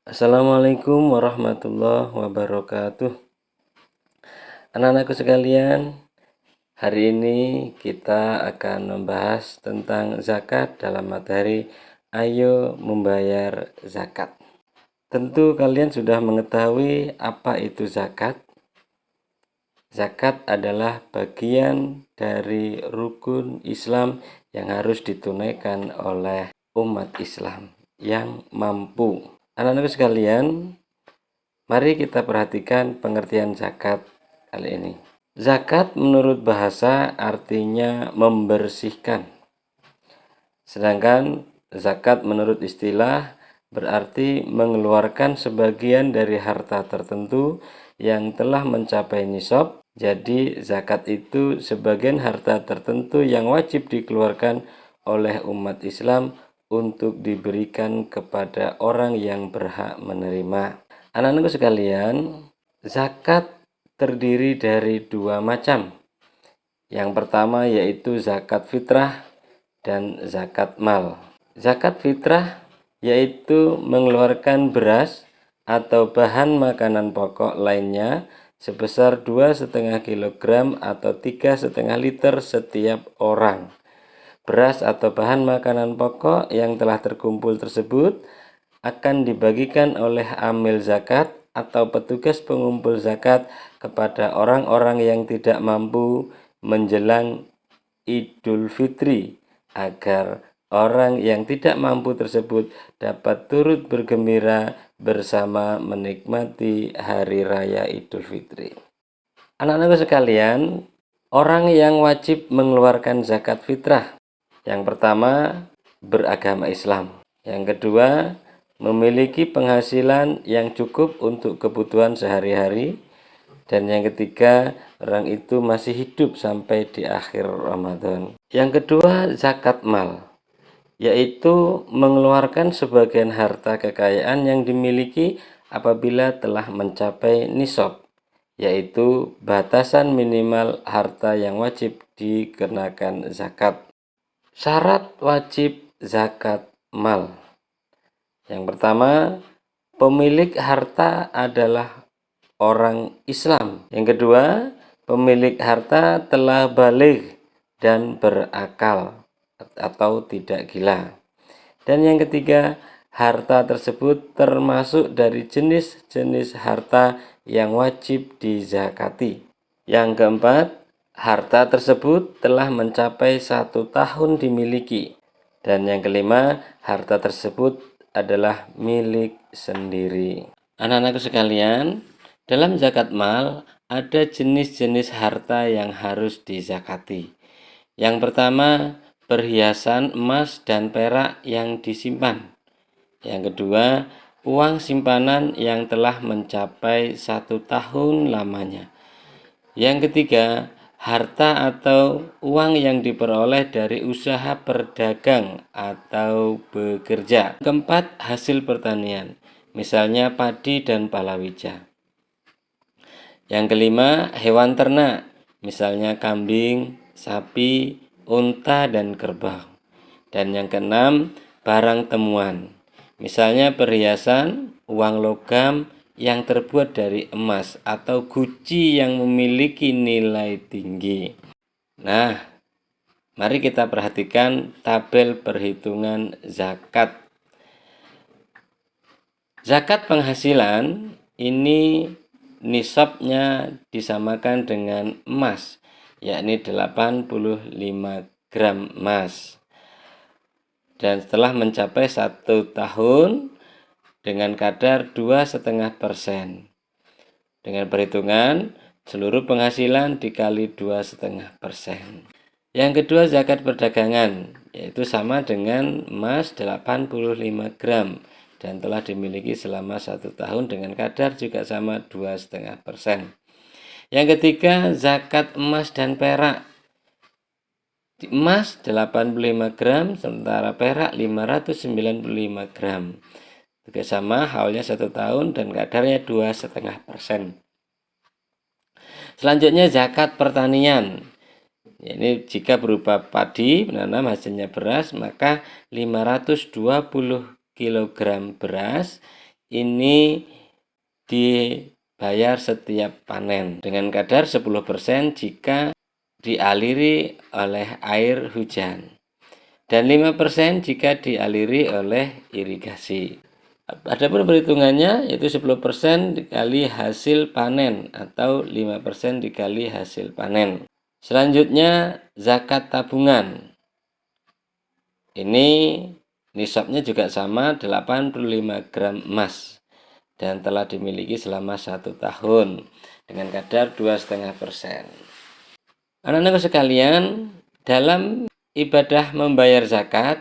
Assalamualaikum warahmatullahi wabarakatuh. Anak-anakku sekalian, hari ini kita akan membahas tentang zakat dalam materi Ayo Membayar Zakat. Tentu kalian sudah mengetahui apa itu zakat. Zakat adalah bagian dari rukun Islam yang harus ditunaikan oleh umat Islam yang mampu. Anak-anakku sekalian, mari kita perhatikan pengertian zakat kali ini. Zakat menurut bahasa artinya membersihkan. Sedangkan zakat menurut istilah berarti mengeluarkan sebagian dari harta tertentu yang telah mencapai nisab. Jadi zakat itu sebagian harta tertentu yang wajib dikeluarkan oleh umat Islam untuk diberikan kepada orang yang berhak menerima. Anak-anakku sekalian, zakat terdiri dari dua macam. Yang pertama yaitu zakat fitrah dan zakat mal. Zakat fitrah yaitu mengeluarkan beras atau bahan makanan pokok lainnya sebesar 2,5 kg atau 3,5 liter setiap orang. Beras atau bahan makanan pokok yang telah terkumpul tersebut akan dibagikan oleh amil zakat atau petugas pengumpul zakat kepada orang-orang yang tidak mampu menjelang Idul Fitri, agar orang yang tidak mampu tersebut dapat turut bergembira bersama menikmati hari raya Idul Fitri. Anak-anakku sekalian, orang yang wajib mengeluarkan zakat fitrah, yang pertama beragama Islam, yang kedua memiliki penghasilan yang cukup untuk kebutuhan sehari-hari, dan yang ketiga orang itu masih hidup sampai di akhir Ramadan. Yang kedua zakat mal, yaitu mengeluarkan sebagian harta kekayaan yang dimiliki apabila telah mencapai nisab, yaitu batasan minimal harta yang wajib dikenakan zakat. Syarat wajib zakat mal. Yang pertama, pemilik harta adalah orang Islam. Yang kedua, pemilik harta telah baligh dan berakal atau tidak gila. Dan yang ketiga, harta tersebut termasuk dari jenis-jenis harta yang wajib dizakati. Yang keempat, harta tersebut telah mencapai 1 tahun dimiliki. Dan yang kelima, harta tersebut adalah milik sendiri. Anak-anakku sekalian, dalam zakat mal ada jenis-jenis harta yang harus dizakati. Yang pertama, perhiasan emas dan perak yang disimpan. Yang kedua, uang simpanan yang telah mencapai 1 tahun lamanya. Yang ketiga, harta atau uang yang diperoleh dari usaha berdagang atau bekerja. Keempat, hasil pertanian, misalnya padi dan palawija. Yang kelima, hewan ternak, misalnya kambing, sapi, unta, dan kerbau. Dan yang keenam, barang temuan, misalnya perhiasan, uang logam yang terbuat dari emas atau guci yang memiliki nilai tinggi. Nah, mari kita perhatikan tabel perhitungan zakat. Zakat penghasilan ini nisabnya disamakan dengan emas, yakni 85 gram emas. Dan setelah mencapai 1 tahun dengan kadar 2,5%. Dengan perhitungan seluruh penghasilan dikali 2,5%. Yang kedua zakat perdagangan, yaitu sama dengan emas 85 gram dan telah dimiliki selama 1 tahun dengan kadar juga sama 2,5%. Yang ketiga zakat emas dan perak. Emas 85 gram sementara perak 595 gram. Juga sama haulnya 1 tahun dan kadarnya 2,5%. Selanjutnya zakat pertanian. Ini jika berupa padi menanam hasilnya beras, maka 520 kg beras ini dibayar setiap panen dengan kadar 10% jika dialiri oleh air hujan dan 5% jika dialiri oleh irigasi. Adapun perhitungannya yaitu 10% dikali hasil panen atau 5% dikali hasil panen. Selanjutnya zakat tabungan. Ini nisabnya juga sama 85 gram emas dan telah dimiliki selama 1 tahun dengan kadar 2,5%. Anak-anakku sekalian, dalam ibadah membayar zakat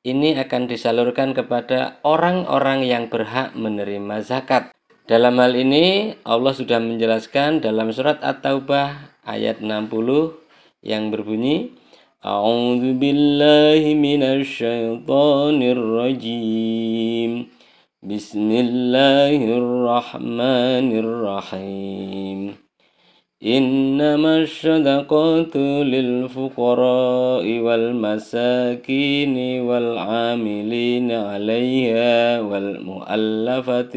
ini akan disalurkan kepada orang-orang yang berhak menerima zakat. Dalam hal ini Allah sudah menjelaskan dalam surat At-Taubah ayat 60 yang berbunyi A'udzu billahi minasyaitonir rajim. Bismillahirrahmanirrahim. إنما الصدقات للفقراء والمساكين والعاملين عليها والمؤلفة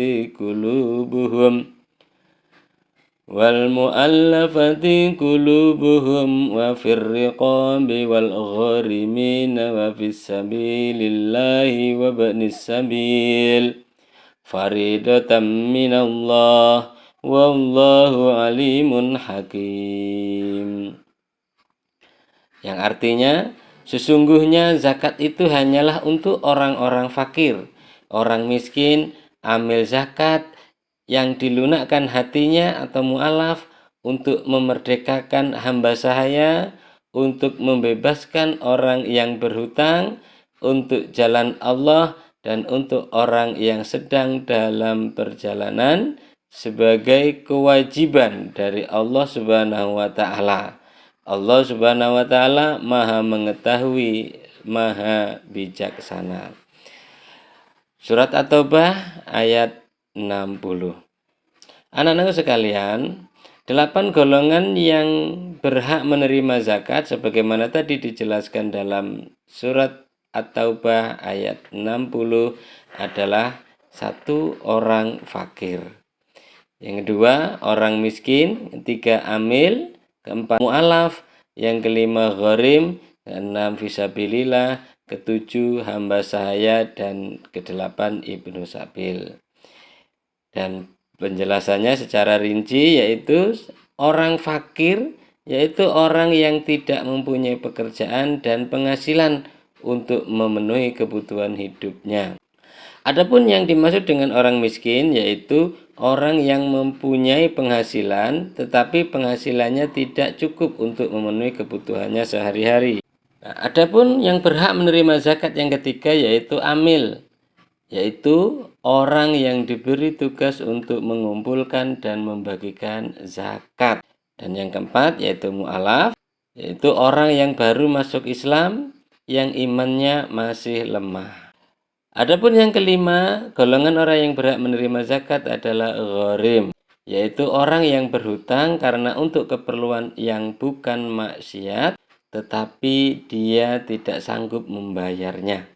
قلوبهم وفي الرقاب والغارمين وفي سبيل الله وابن السبيل فريضة من الله Wallahu alimun hakim. Yang artinya sesungguhnya zakat itu hanyalah untuk orang-orang fakir, orang miskin, amil zakat yang dilunakkan hatinya atau mu'alaf untuk memerdekakan hamba sahaya, untuk membebaskan orang yang berhutang, untuk jalan Allah dan untuk orang yang sedang dalam perjalanan sebagai kewajiban dari Allah Subhanahu wa taala. Allah Subhanahu wa taala Maha mengetahui, Maha bijaksana. Surat At-Taubah ayat 60. Anak-anak sekalian, 8 golongan yang berhak menerima zakat sebagaimana tadi dijelaskan dalam surat At-Taubah ayat 60 adalah 1 orang fakir. Yang kedua, orang miskin. Ketiga, amil. Keempat, mu'alaf. Yang kelima, gharim. Keenam, fisabilillah. Ketujuh, hamba sahaya. Dan kedelapan, ibnu sabil. Dan penjelasannya secara rinci yaitu orang fakir, yaitu orang yang tidak mempunyai pekerjaan dan penghasilan untuk memenuhi kebutuhan hidupnya. Adapun yang dimaksud dengan orang miskin yaitu orang yang mempunyai penghasilan tetapi penghasilannya tidak cukup untuk memenuhi kebutuhannya sehari-hari. Nah, adapun yang berhak menerima zakat yang ketiga yaitu amil, yaitu orang yang diberi tugas untuk mengumpulkan dan membagikan zakat. Dan yang keempat yaitu mu'alaf, yaitu orang yang baru masuk Islam yang imannya masih lemah. Adapun yang kelima, golongan orang yang berhak menerima zakat adalah gharim, yaitu orang yang berhutang karena untuk keperluan yang bukan maksiat, tetapi dia tidak sanggup membayarnya.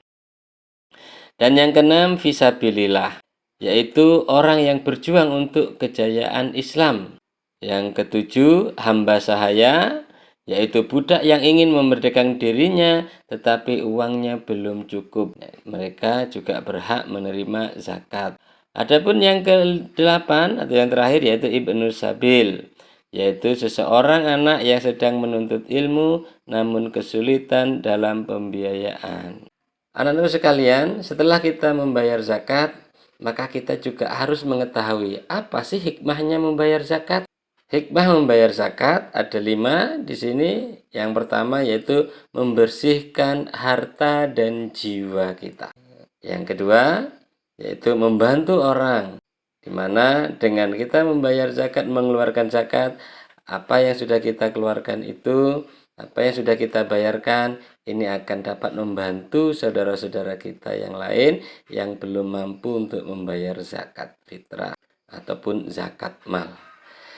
Dan yang keenam, fisabilillah, yaitu orang yang berjuang untuk kejayaan Islam. Yang ketujuh, hamba sahaya, yaitu budak yang ingin memerdekakan dirinya tetapi uangnya belum cukup. Mereka juga berhak menerima zakat. Adapun yang ke-8 atau yang terakhir yaitu ibnu sabil, yaitu seseorang anak yang sedang menuntut ilmu namun kesulitan dalam pembiayaan. Anak-anak sekalian, setelah kita membayar zakat, maka kita juga harus mengetahui apa sih hikmahnya membayar zakat. Hikmah membayar zakat ada 5 di sini. Yang pertama yaitu membersihkan harta dan jiwa kita. Yang kedua yaitu membantu orang, di mana dengan kita membayar zakat, mengeluarkan zakat, apa yang sudah kita keluarkan itu, apa yang sudah kita bayarkan, ini akan dapat membantu saudara-saudara kita yang lain yang belum mampu untuk membayar zakat fitrah ataupun zakat mal.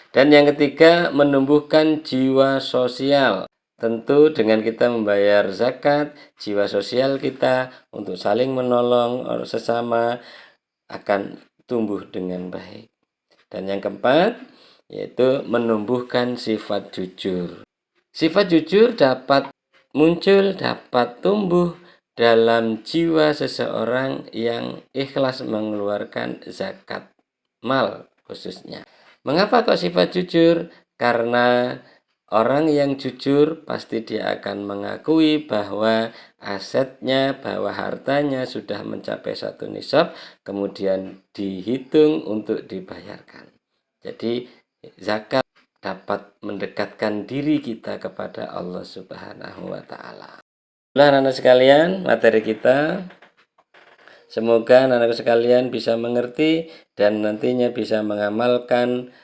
Dan yang ketiga, menumbuhkan jiwa sosial. Tentu dengan kita membayar zakat, jiwa sosial kita untuk saling menolong sesama akan tumbuh dengan baik. Dan yang keempat, yaitu menumbuhkan sifat jujur. Sifat jujur dapat muncul, dapat tumbuh dalam jiwa seseorang yang ikhlas mengeluarkan zakat mal khususnya. Mengapa kok sifat jujur? Karena orang yang jujur pasti dia akan mengakui bahwa asetnya, bahwa hartanya sudah mencapai satu nisab, kemudian dihitung untuk dibayarkan. Jadi zakat dapat mendekatkan diri kita kepada Allah Subhanahu wa taala. Nah, anak-anak sekalian, materi kita semoga anak-anak sekalian bisa mengerti dan nantinya bisa mengamalkan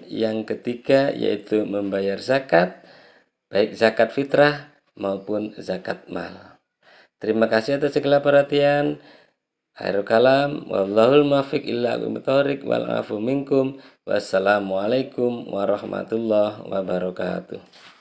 yang ketiga, yaitu membayar zakat, baik zakat fitrah maupun zakat mal. Terima kasih atas segala perhatian. Khairul kalam, wallahul muwaffiq illa aqwamit wal afu minkum. Wassalamualaikum warahmatullahi wabarakatuh.